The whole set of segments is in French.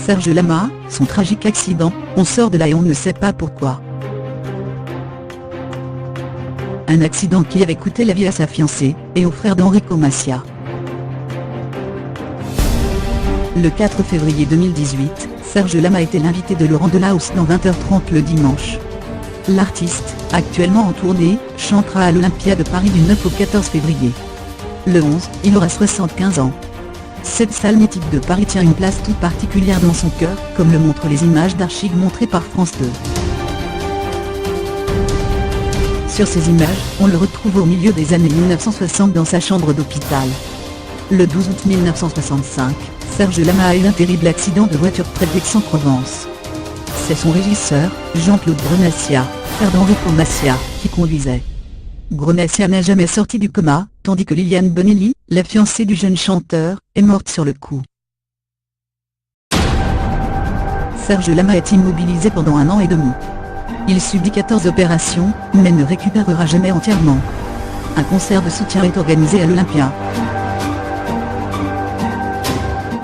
Serge Lama, son tragique accident, on sort de là et on ne sait pas pourquoi. Un accident qui avait coûté la vie à sa fiancée, et au frère d'Enrico Macias. Le 4 février 2018, Serge Lama était l'invité de Laurent Delahousse dans 20h30 le dimanche. L'artiste, actuellement en tournée, chantera à l'Olympia de Paris du 9 au 14 février. Le 11, il aura 75 ans. Cette salle mythique de Paris tient une place toute particulière dans son cœur, comme le montrent les images d'archives montrées par France 2. Sur ces images, on le retrouve au milieu des années 1960 dans sa chambre d'hôpital. Le 12 août 1965, Serge Lama a eu un terrible accident de voiture près d'Aix-en-Provence. C'est son régisseur, Jean-Claude Grenassia, frère d'Enrico Macias, qui conduisait. Grenassia n'a jamais sorti du coma, tandis que Liliane Bonelli, la fiancée du jeune chanteur, est morte sur le coup. Serge Lama est immobilisé pendant 1 an et demi. Il subit 14 opérations, mais ne récupérera jamais entièrement. Un concert de soutien est organisé à l'Olympia.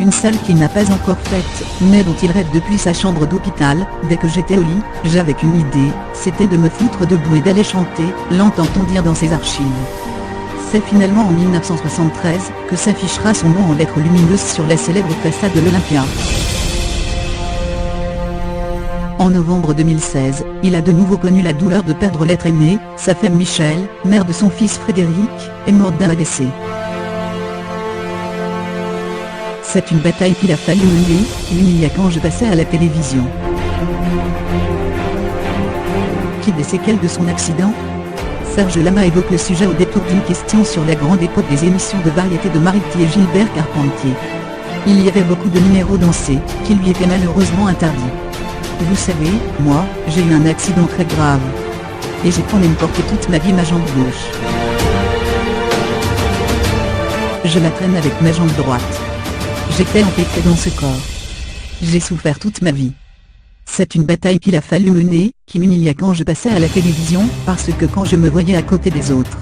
Une salle qu'il n'a pas encore faite, mais dont il rêve depuis sa chambre d'hôpital. Dès que j'étais au lit, j'avais qu'une idée, c'était de me foutre debout et d'aller chanter, l'entend-on dire dans ses archives. C'est finalement en 1973 que s'affichera son nom en lettres lumineuses sur la célèbre façade de l'Olympia. En novembre 2016, il a de nouveau connu la douleur de perdre l'être aimé. Sa femme Michelle, mère de son fils Frédéric, est morte d'un AVC. C'est une bataille qu'il a fallu mener, il y a quand je passais à la télévision. Qui des séquelles de son accident? Serge Lama évoque le sujet au détour d'une question sur la grande époque des émissions de variété de Mariti et Gilbert Carpentier. Il y avait beaucoup de numéros dansés, qui lui étaient malheureusement interdits. Vous savez, moi, j'ai eu un accident très grave. Et j'ai quand même porté toute ma vie ma jambe gauche. Je la traîne avec ma jambe droite. J'étais empêtré dans ce corps. J'ai souffert toute ma vie. C'est une bataille qu'il a fallu mener, qui m'humilia quand je passais à la télévision, parce que quand je me voyais à côté des autres,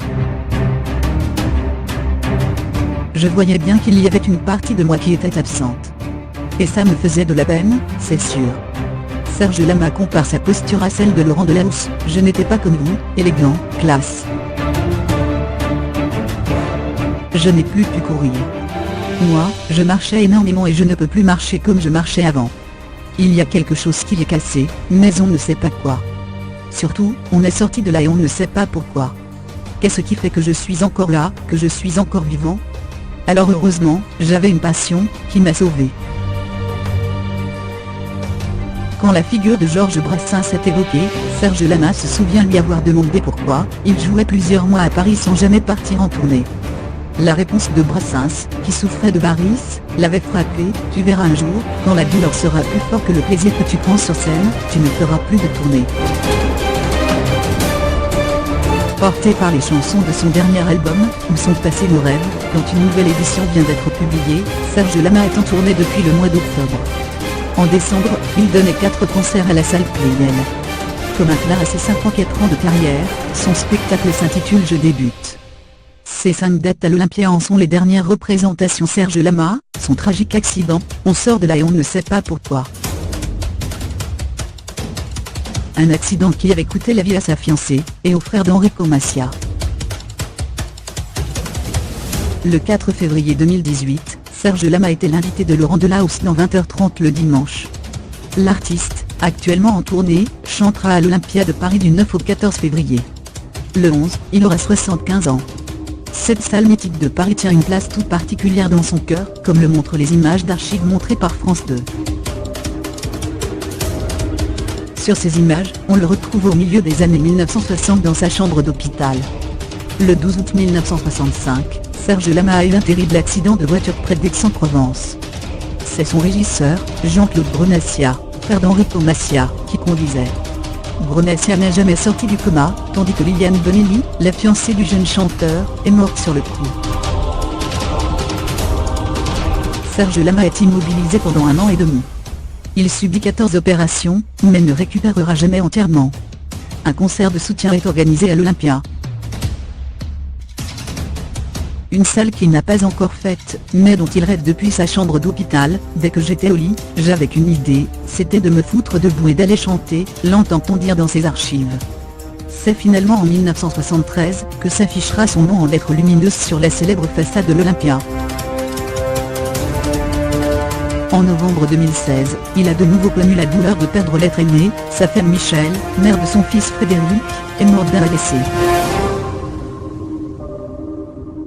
je voyais bien qu'il y avait une partie de moi qui était absente. Et ça me faisait de la peine, c'est sûr. Serge Lama compare sa posture à celle de Laurent Delahousse. Je n'étais pas comme vous, élégant, classe. Je n'ai plus pu courir. Moi, je marchais énormément et je ne peux plus marcher comme je marchais avant. Il y a quelque chose qui est cassé, mais on ne sait pas quoi. Surtout, on est sorti de là et on ne sait pas pourquoi. Qu'est-ce qui fait que je suis encore là, que je suis encore vivant? Alors heureusement, j'avais une passion, qui m'a sauvé. Quand la figure de Georges Brassens est évoquée, Serge Lama se souvient lui avoir demandé pourquoi il jouait plusieurs mois à Paris sans jamais partir en tournée. La réponse de Brassens, qui souffrait de varices, l'avait frappé. Tu verras un jour, quand la douleur sera plus forte que le plaisir que tu prends sur scène, tu ne feras plus de tournée. Porté par les chansons de son dernier album, Où sont passés nos rêves, dont une nouvelle édition vient d'être publiée, Serge Lama est en tournée depuis le mois d'octobre. En décembre, il donnait 4 concerts à la salle Pleyel. Comme un clin à ses 54 ans de carrière, son spectacle s'intitule Je débute. Ces 5 dates à l'Olympia en sont les dernières représentations. Serge Lama, son tragique accident, on sort de là et on ne sait pas pourquoi. Un accident qui avait coûté la vie à sa fiancée, et au frère d'Enrico Macias. Le 4 février 2018, Serge Lama était l'invité de Laurent Delahousse dans 20h30 le dimanche. L'artiste, actuellement en tournée, chantera à l'Olympia de Paris du 9 au 14 février. Le 11, il aura 75 ans. Cette salle mythique de Paris tient une place toute particulière dans son cœur, comme le montrent les images d'archives montrées par France 2. Sur ces images, on le retrouve au milieu des années 1960 dans sa chambre d'hôpital. Le 12 août 1965, Serge Lama a eu un terrible accident de voiture près d'Aix-en-Provence. C'est son régisseur, Jean-Claude Grenassia, frère d'Enrico Macias, qui conduisait. Grenassia n'a jamais sorti du coma, tandis que Liliane Bonelli, la fiancée du jeune chanteur, est morte sur le coup. Serge Lama est immobilisé pendant 1 an et demi. Il subit 14 opérations, mais ne récupérera jamais entièrement. Un concert de soutien est organisé à l'Olympia. une salle qu'il n'a pas encore faite, mais dont il rêve depuis sa chambre d'hôpital. Dès que j'étais au lit, j'avais qu'une idée, c'était de me foutre debout et d'aller chanter, l'entend-on dire dans ses archives. C'est finalement en 1973 que s'affichera son nom en lettres lumineuses sur la célèbre façade de l'Olympia. En novembre 2016, il a de nouveau connu la douleur de perdre l'être aimé. Sa femme Michelle, mère de son fils Frédéric, est morte d'un AVC.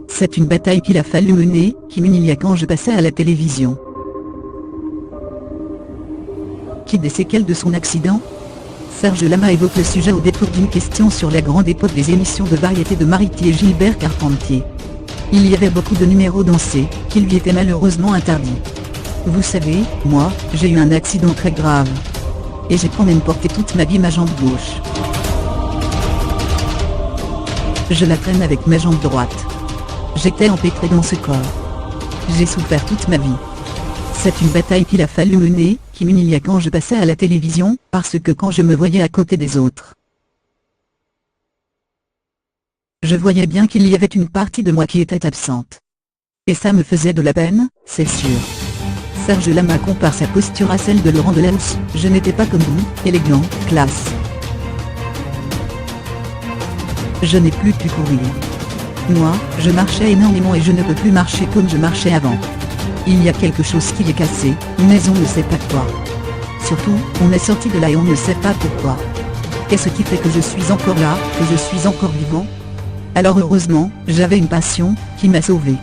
C'est une bataille qu'il a fallu mener, qui m'humilia quand je passais à la télévision. Qui des séquelles de son accident? Serge Lama évoque le sujet au détour d'une question sur la grande époque des émissions de variété de Mariti et Gilbert Carpentier. Il y avait beaucoup de numéros dansés, qui lui étaient malheureusement interdits. Vous savez, moi, j'ai eu un accident très grave. Et j'ai quand même porté toute ma vie ma jambe gauche. Je la traîne avec ma jambe droite. J'étais empêtré dans ce corps. J'ai souffert toute ma vie. C'est une bataille qu'il a fallu mener, qui m'humilia quand je passais à la télévision, parce que quand je me voyais à côté des autres, je voyais bien qu'il y avait une partie de moi qui était absente. Et ça me faisait de la peine, c'est sûr. Serge Lama compare sa posture à celle de Laurent Delahousse. Je n'étais pas comme vous, élégant, classe. Je n'ai plus pu courir. Moi, je marchais énormément et je ne peux plus marcher comme je marchais avant. Il y a quelque chose qui est cassé, mais on ne sait pas quoi. Surtout, on est sorti de là et on ne sait pas pourquoi. Qu'est-ce qui fait que je suis encore là, que je suis encore vivant? Alors heureusement, j'avais une passion, qui m'a sauvé.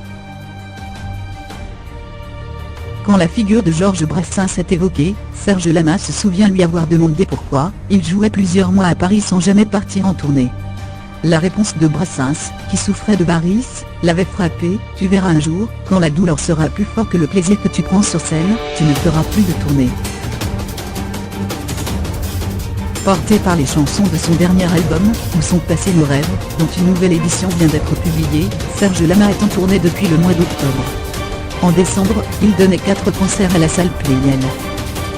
Quand la figure de Georges Brassens est évoquée, Serge Lama se souvient lui avoir demandé pourquoi il jouait plusieurs mois à Paris sans jamais partir en tournée. La réponse de Brassens, qui souffrait de varices, l'avait frappé. Tu verras un jour, quand la douleur sera plus forte que le plaisir que tu prends sur scène, tu ne feras plus de tournée. Porté par les chansons de son dernier album, Où sont passés nos rêves, dont une nouvelle édition vient d'être publiée, Serge Lama est en tournée depuis le mois d'octobre. En décembre, il donnait 4 concerts à la salle Pleyel.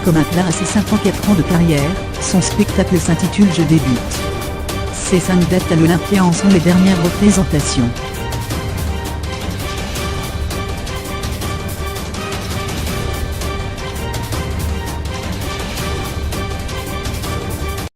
Comme un clin à ses 54 ans de carrière, son spectacle s'intitule Je débute. Ces 5 dates à l'Olympia en sont les dernières représentations.